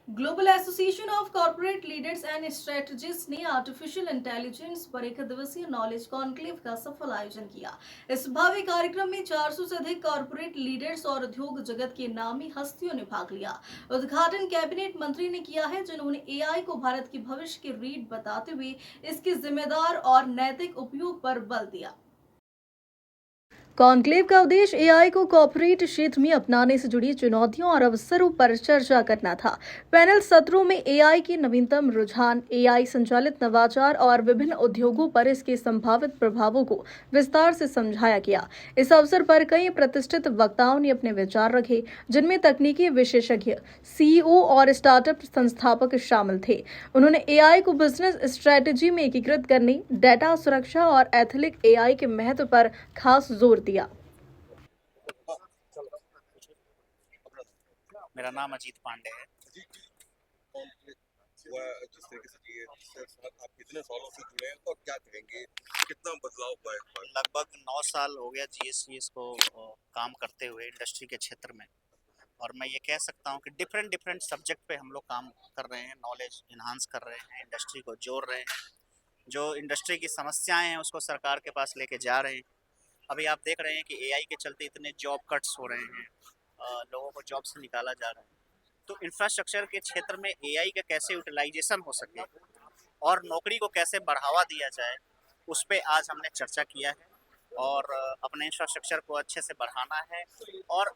Global association of corporate leaders and strategist ने artificial intelligence पर एक दिवसीय नॉलेज कॉन्क्लेव का सफल आयोजन किया। इस भव्य कार्यक्रम में 400 से अधिक कॉरपोरेट लीडर्स और उद्योग जगत के नामी हस्तियों ने भाग लिया। उद्घाटन कैबिनेट मंत्री ने किया है, जिन्होंने एआई को भारत के भविष्य की रीढ़ बताते हुए इसके जिम्मेदार और नैतिक उपयोग पर बल दिया। कॉन्क्लेव का उद्देश्य एआई को कॉर्पोरेट क्षेत्र में अपनाने से जुड़ी चुनौतियों और अवसरों पर चर्चा करना था। पैनल सत्रों में एआई के नवीनतम रुझान, एआई संचालित नवाचार और विभिन्न उद्योगों पर इसके संभावित प्रभावों को विस्तार से समझाया गया। इस अवसर पर कई प्रतिष्ठित वक्ताओं ने अपने विचार रखे, जिनमें तकनीकी विशेषज्ञ, सीईओ और स्टार्टअप संस्थापक शामिल थे। उन्होंने एआई को बिजनेस स्ट्रेटेजी में एकीकृत करने, डेटा सुरक्षा और एथिकल एआई के महत्व पर खास जोर दिया। मेरा नाम अजीत पांडे है। हुआ जिस तरीके से जिसके साथ आप कितने सालों से जुड़े हैं और क्या कहेंगे कितना बदलाव हुआ है इस बार? लगभग 9 साल हो गया जीएससीएस को काम करते हुए इंडस्ट्री के क्षेत्र में। और मैं ये कह सकता हूँ कि डिफरेंट डिफरेंट सब्जेक्ट पे हम लोग काम कर रहे हैं, नॉलेज इन्हांस कर रहे हैं, इंडस्ट्री को जोड़ रहे हैं, जो इंडस्ट्री की समस्याएं हैं उसको सरकार के पास लेके जा रहे हैं। अभी आप देख रहे हैं कि एआई के चलते इतने जॉब कट्स हो रहे हैं, लोगों को जॉब से निकाला जा रहा है। तो इंफ्रास्ट्रक्चर के क्षेत्र में एआई का कैसे यूटिलाइजेशन हो सके और नौकरी को कैसे बढ़ावा दिया जाए, उस पे आज हमने चर्चा किया है। और अपने इंफ्रास्ट्रक्चर को अच्छे से बढ़ाना है और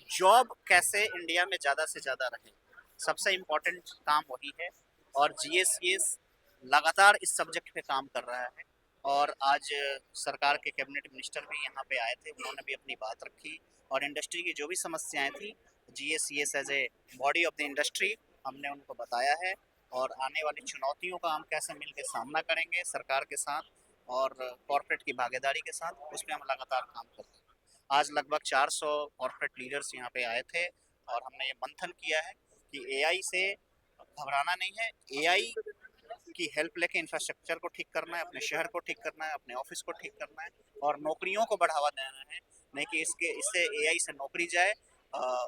जॉब कैसे इंडिया में ज़्यादा से ज़्यादा रहे, सबसे इम्पोर्टेंट काम वही है। और जीएससीएस लगातार इस सब्जेक्ट पे काम कर रहा है। और आज सरकार के कैबिनेट मिनिस्टर भी यहाँ पे आए थे, उन्होंने भी अपनी बात रखी और इंडस्ट्री की जो भी समस्याएं थी, GSCS as a body of the industry, हमने उनको बताया है। और आने वाली चुनौतियों का हम कैसे मिलकर सामना करेंगे सरकार के साथ और कॉरपोरेट की भागीदारी के साथ, उस पर हम लगातार काम कर रहे हैं। आज लगभग 400 कॉरपोरेट लीडर्स यहाँ पे आए थे और हमने ये मंथन किया है कि एआई से घबराना नहीं है। एआई की हेल्प लेके इंफ्रास्ट्रक्चर को ठीक करना है, अपने शहर को ठीक करना है, अपने ऑफिस को ठीक करना है और नौकरियों को बढ़ावा देना है, नहीं कि इससे एआई से नौकरी जाए,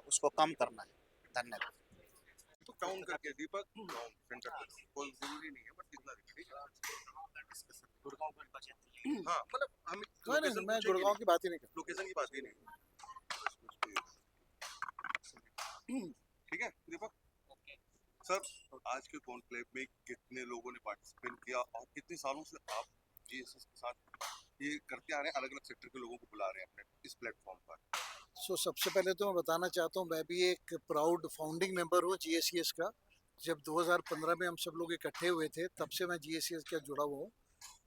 उसको कम करना है। धन्यवाद। तो काउंट करके दीपक सेंटर कोई जरूरी नहीं है बट कितना ठीक है। गुड़गांव का बजट हाँ मतलब हम नहीं, मैं गुड़गांव की बात ही नहीं कर लोकेशन की बात ही नहीं। ठीक है दीपक सर, आज के कॉन्क्लेव में कितने लोगों ने पार्टिसिपेट किया और कितने सालों से आप जीएसएस के साथ ये करते आ रहे हैं, अलग अलग सेक्टर के लोगों को बुला रहे हैं अपने इस प्लेटफॉर्म पर? सबसे पहले तो मैं बताना चाहता हूँ, मैं भी एक प्राउड फाउंडिंग मेंबर हूँ जीएससीएस का। जब 2015 में हम सब लोग इकट्ठे हुए थे, तब से मैं जीएससीएस का जुड़ा हुआ हूँ।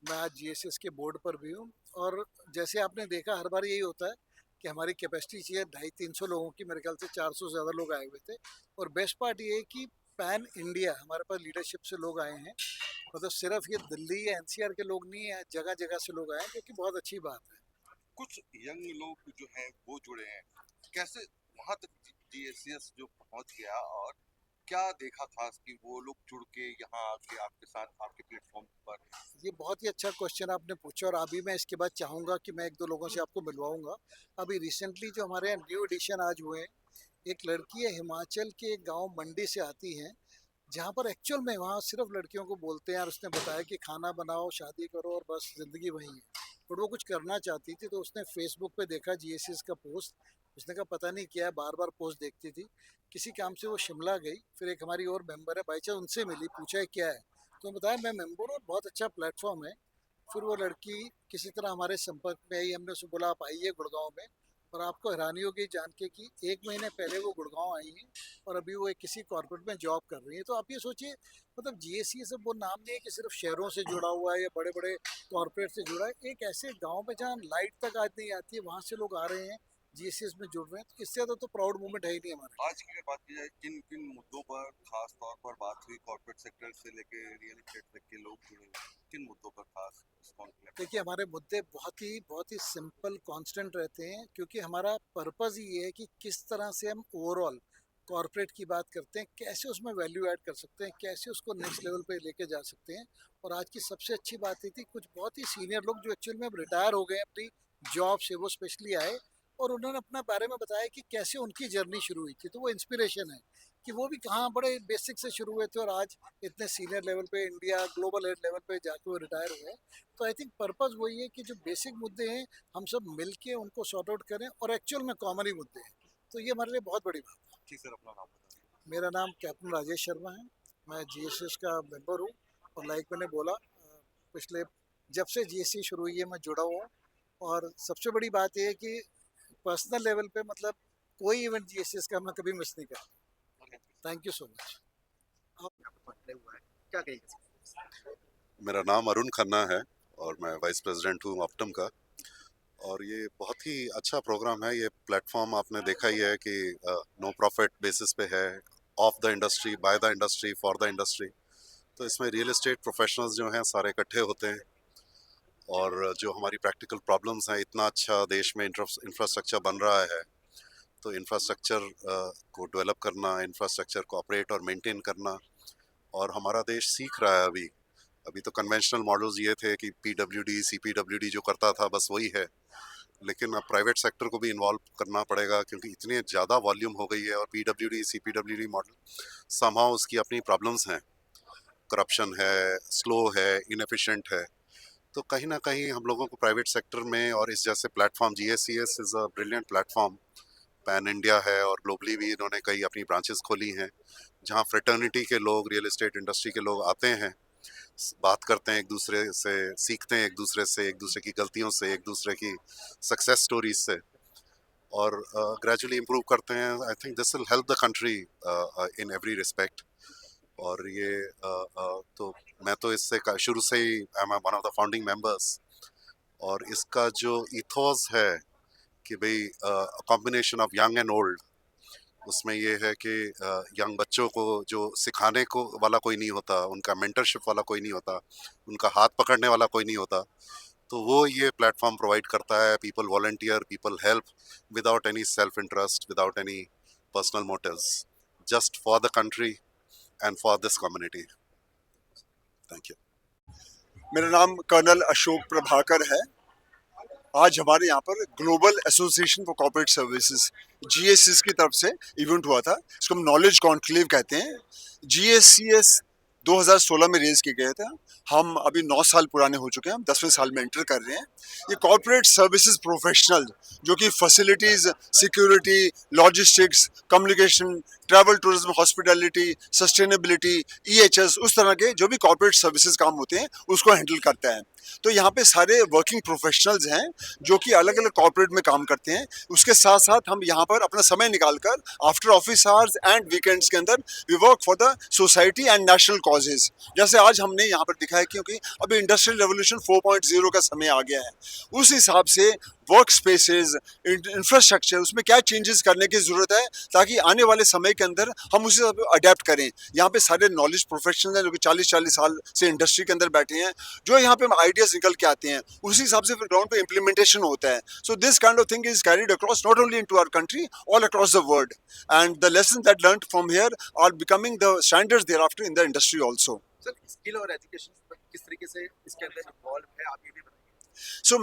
मैं आज जीएससीएस के बोर्ड पर भी हूँ। और जैसे आपने देखा, हर बार यही होता है कि हमारी कैपेसिटी चाहिए 250-300 लोगों की, मेरे ख्याल से 400 से ज़्यादा लोग आए हुए थे। और बेस्ट पार्ट ये है कि पैन इंडिया हमारे पास लीडरशिप से लोग आए हैं। मतलब सिर्फ ये दिल्ली या एनसीआर के लोग नहीं है, जगह जगह से लोग आए हैं, जो कि बहुत अच्छी बात है। कुछ यंग लोग जो हैं वो जुड़े हैं, कैसे वहां तक जीएससीएस जो पहुंच गया और क्या देखा खास कि वो लोग जुड़ के यहाँ आके आपके साथ आपके प्लेटफॉर्म पर? ये बहुत ही अच्छा क्वेश्चन आपने पूछा और अभी मैं इसके बाद चाहूँगा कि मैं एक दो लोगों से आपको मिलवाऊंगा। अभी रिसेंटली जो हमारे यहाँ न्यू एडिशन आज हुए हैं, एक लड़की है हिमाचल के एक गाँव मंडी से आती हैं, जहाँ पर एक्चुअल में वहाँ सिर्फ लड़कियों को बोलते हैं और उसने बताया कि खाना बनाओ, शादी करो और बस ज़िंदगी वही है। बट वो कुछ करना चाहती थी, तो उसने फेसबुक पे देखा जीएसएस का पोस्ट। उसने कहा पता नहीं क्या है, बार बार पोस्ट देखती थी। किसी काम से वो शिमला गई, फिर एक हमारी और मेंबर है बाई चांस उनसे मिली, पूछा है क्या है, तो बताया मैं मेंबर हूँ, बहुत अच्छा प्लेटफॉर्म है। फिर वो लड़की किसी तरह हमारे संपर्क में आई, हमने उससे बोला आप आइए गुड़गांव में। और आपको हैरानी होगी जान के कि 1 महीने पहले वो गुड़गांव आई हैं और अभी वो एक किसी कॉर्पोरेट में जॉब कर रही है। तो आप ये सोचिए, मतलब जीएससी से वो नाम नहीं है कि सिर्फ शहरों से जुड़ा हुआ है या बड़े बड़े कॉर्पोरेट से जुड़ा है। एक ऐसे गांव में जहाँ लाइट तक आज नहीं आती है, वहाँ से लोग आ रहे हैं, जीएससी में जुड़ रहे हैं। तो इससे ज़्यादा तो प्राउड मोमेंट है ही नहीं हमारे। आज की बात की जाए, किन किन मुद्दों पर खास तौर पर बात हुई? कॉर्पोरेट सेक्टर से लेके रियल एस्टेट तक के लोग जुड़े हुए, किन मुद्दों पर खास इस कॉन्क्लेव? देखिए, हमारे मुद्दे बहुत ही सिंपल कांस्टेंट रहते हैं, क्योंकि हमारा पर्पज़ ये है कि किस तरह से हम ओवरऑल कॉरपोरेट की बात करते हैं, कैसे उसमें वैल्यू ऐड कर सकते हैं, कैसे उसको नेक्स्ट लेवल पे लेके जा सकते हैं। और आज की सबसे अच्छी बात ये थी, कुछ बहुत ही सीनियर लोग जो एक्चुअल में अब रिटायर हो गए अपनी जॉब से, वो स्पेशली आए और उन्होंने अपना बारे में बताया कि कैसे उनकी जर्नी शुरू हुई थी। तो वो इंस्पिरेशन है कि वो भी कहाँ बड़े बेसिक से शुरू हुए थे और आज इतने सीनियर लेवल पे इंडिया ग्लोबल हेड लेवल पे जाके वो रिटायर हुए। तो आई थिंक पर्पस वही है कि जो बेसिक मुद्दे हैं हम सब मिलके उनको सॉर्ट आउट करें और एक्चुअल में कॉमन ही मुद्दे हैं। तो ये हमारे लिए बहुत बड़ी बात है। जी सर, अपना नाम बताइए। मेरा नाम कैप्टन राजेश शर्मा है। मैं जीएसएस का मेंबर हूँ और लाइक मैंने बोला पिछले जब से जीएससी शुरू हुई है मैं जुड़ा हुआ हूँ। और सबसे बड़ी बात यह है कि पर्सनल लेवल पे मतलब कोई इवेंट जीएसएस का मैं कभी मिस नहीं करता। Thank you so much. क्या कहेंगे? मेरा नाम अरुण खन्ना है और मैं वाइस प्रेसिडेंट हूँ ऑप्टम का। और ये बहुत ही अच्छा प्रोग्राम है। ये प्लेटफॉर्म आपने देखा ही है कि नो प्रॉफिट बेसिस पे है, of the industry, by the industry, for the industry. तो इसमें रियल एस्टेट प्रोफेशनल्स जो हैं सारे इकट्ठे होते हैं और जो हमारी प्रैक्टिकल प्रॉब्लम्स हैं, इतना अच्छा देश में इंफ्रास्ट्रक्चर बन रहा है, तो इंफ्रास्ट्रक्चर को डेवलप करना, इंफ्रास्ट्रक्चर को ऑपरेट और मेंटेन करना। और हमारा देश सीख रहा है अभी। अभी तो कन्वेंशनल मॉडल्स ये थे कि पीडब्ल्यूडी, सीपीडब्ल्यूडी जो करता था बस वही है, लेकिन अब प्राइवेट सेक्टर को भी इन्वॉल्व करना पड़ेगा क्योंकि इतनी ज़्यादा वॉल्यूम हो गई है। और पीडब्ल्यूडी, सीपीडब्ल्यूडी मॉडल समहाउ उसकी अपनी प्रॉब्लम्स हैं, करप्शन है, स्लो है, इनएफिशिएंट है। तो कहीं ना कहीं हम लोगों को प्राइवेट सेक्टर में, और इस जैसे platform GSCS is a brilliant platform, pan India है और ग्लोबली भी इन्होंने कई अपनी ब्रांचेस खोली हैं जहां फ्रेटर्निटी के लोग, रियल एस्टेट इंडस्ट्री के लोग आते हैं, बात करते हैं एक दूसरे से, सीखते हैं एक दूसरे से, एक दूसरे की गलतियों से, एक दूसरे की सक्सेस स्टोरीज से, और ग्रेजुअली इम्प्रूव करते हैं। I think this will help the country in every respect. और ये तो मैं तो इससे शुरू से ही I am one of the founding members. और इसका जो इथोस है कि भाई combination of young and old, उसमें ये है कि यंग बच्चों को जो सिखाने को वाला कोई नहीं होता, उनका मेंटरशिप वाला कोई नहीं होता, उनका हाथ पकड़ने वाला कोई नहीं होता, तो वो ये प्लेटफॉर्म प्रोवाइड करता है। People volunteer, people help without any self interest, without any personal motives, just for the country and for this community. Thank you. मेरा नाम कर्नल अशोक प्रभाकर है। आज हमारे यहाँ पर global association for corporate services GSCS की तरफ से इवेंट हुआ था। इसको हम नॉलेज कॉन्क्लेव कहते हैं। जीएससीएस 2016 में रेज किया गया था। हम अभी 9 साल पुराने हो चुके हैं, हम 10वें साल में एंटर कर रहे हैं। ये कॉर्पोरेट सर्विसेज प्रोफेशनल जो कि facilities, security, logistics, communication, travel, tourism, hospitality, sustainability, EHS, उस तरह के जो भी कॉर्पोरेट सर्विसेज काम होते हैं उसको हैंडल करता है। तो यहाँ पे सारे वर्किंग प्रोफेशनल्स हैं जो कि अलग अलग कॉर्पोरेट में काम करते हैं। उसके साथ साथ हम यहाँ पर अपना समय निकालकर after office hours and weekends के अंदर we work for the society and national causes. जैसे आज हमने यहाँ पर दिखा है क्योंकि अभी इंडस्ट्रियल रेवोल्यूशन 4.0 का समय आ गया है, उस हिसाब से वर्क स्पेसेस, इंफ्रास्ट्रक्चर, उसमें क्या चेंजेस करने की ज़रूरत है ताकि आने वाले समय के अंदर हम उसे अडेप्ट करें। यहाँ पे सारे नॉलेज प्रोफेशनल हैं जो कि 40-40 साल से इंडस्ट्री के अंदर बैठे हैं, जो यहाँ पे आइडियाज निकल के आते हैं, उसी हिसाब से फिर ग्राउंड पे इम्प्लीमेंटेशन होता है। So this kind of thing is carried across not only into our country, all across the world, and the lesson that learn from here are becoming the standards thereafter in the industry also. Sir, skill और education किस तरीके से इसके अंदर involve है, आप ये भी बताइए। सो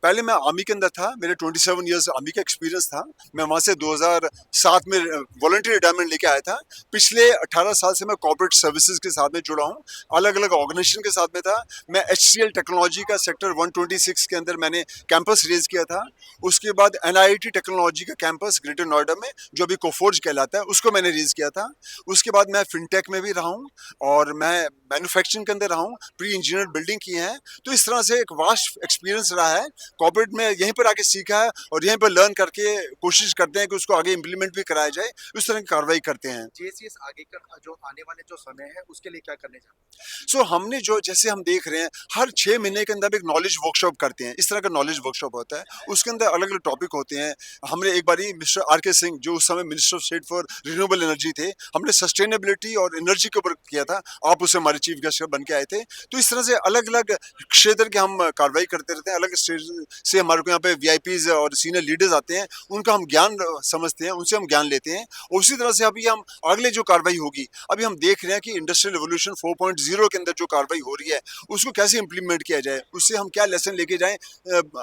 पहले मैं आर्मी के अंदर था, मेरे 27 इयर्स आर्मी का एक्सपीरियंस था। मैं वहाँ से 2007 में वॉलंटियर रिटायरमेंट लेके आया था। पिछले 18 साल से मैं कॉर्पोरेट सर्विसेज के साथ में जुड़ा हूँ, अलग अलग ऑर्गेनाइजेशन के साथ में था। मैं HCL टेक्नोलॉजी का सेक्टर 126 के अंदर मैंने कैंपस रेज किया था। उसके बाद NIT टेक्नोलॉजी का कैंपस ग्रेटर नोएडा में जो अभी कोफोर्ज कहलाता है, उसको मैंने रेज किया था। उसके बाद मैं फिनटेक में भी रहा हूँ और मैं मैन्युफैक्चरिंग के अंदर रहा हूँ, प्री इंजीनियर बिल्डिंग की है। तो इस तरह से एक वास्ट एक्सपीरियंस रहा है। कॉर्पोरेट में यहीं पर आके सीखा है और यहीं पर लर्न करके कोशिश करते हैं कि उसको आगे इम्प्लीमेंट भी कराया जाए, उस तरह की कार्रवाई करते हैं। जीएससीएस आगे का जो आने वाले जो समय है उसके लिए क्या करने चाहते हैं? सो हमने जो जैसे हम देख रहे हैं हर 6 महीने के अंदर एक नॉलेज वर्कशॉप करते हैं। इस तरह का नॉलेज वर्कशॉप होता है, उसके अंदर अलग अलग टॉपिक होते हैं। हमने एक बारी मिस्टर RK सिंह जो उस समय minister of state for renewable energy थे, हमने सस्टेनेबिलिटी और एनर्जी के ऊपर किया था। आप उससे हमारे चीफ गेस्ट बन के आए थे। तो इस तरह से अलग अलग क्षेत्र के हम कार्रवाई कार्रवाई करते रहते हैं। अलग स्टेट से हमारे को यहाँ पे वीआईपीज और सीनियर लीडर्स आते हैं, उनका हम ज्ञान समझते हैं, उनसे हम ज्ञान लेते हैं। और उसी तरह से अभी हम अगले जो कार्रवाई होगी, अभी हम देख रहे हैं कि इंडस्ट्रियल रिवोल्यूशन 4.0 के अंदर जो कार्रवाई हो रही है उसको कैसे इंप्लीमेंट किया जाए, उससे हम क्या लेसन लेके जाएं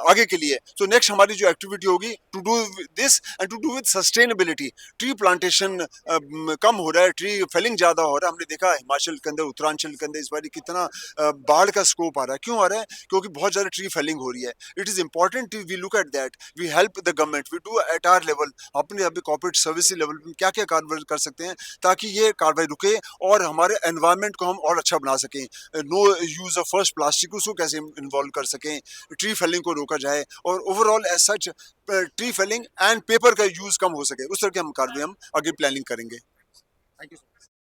आगे के लिए। तो नेक्स्ट हमारी जो एक्टिविटी होगी to do this and to do with sustainability. Tree plantation कम हो रहा है, ट्री फेलिंग ज्यादा हो रहा है। हमने देखा हिमाचल के अंदर, उत्तरांचल के अंदर इस बार कितना बाढ़ का स्कोप आ रहा है। क्यों आ रहा है? क्योंकि बहुत ज्यादा ट्री फेलिंग हो रही है। It is important we look at that, we help the government, we do at our level, अपने अभी कॉर्पोरेट सर्विस लेवल पे क्या क्या कार्रवाई कर सकते हैं ताकि ये कार्रवाई रुके और हमारे एनवायरनमेंट को हम और अच्छा बना सकें। No use of first plastic, उसको कैसे इन्वॉल्व कर सकें, ट्री फेलिंग को रोका जाए और overall as such tree felling and paper का यूज कम हो सके, उस तरह के हम कार्रवाई हम आगे प्लानिंग करेंगे। Thank you.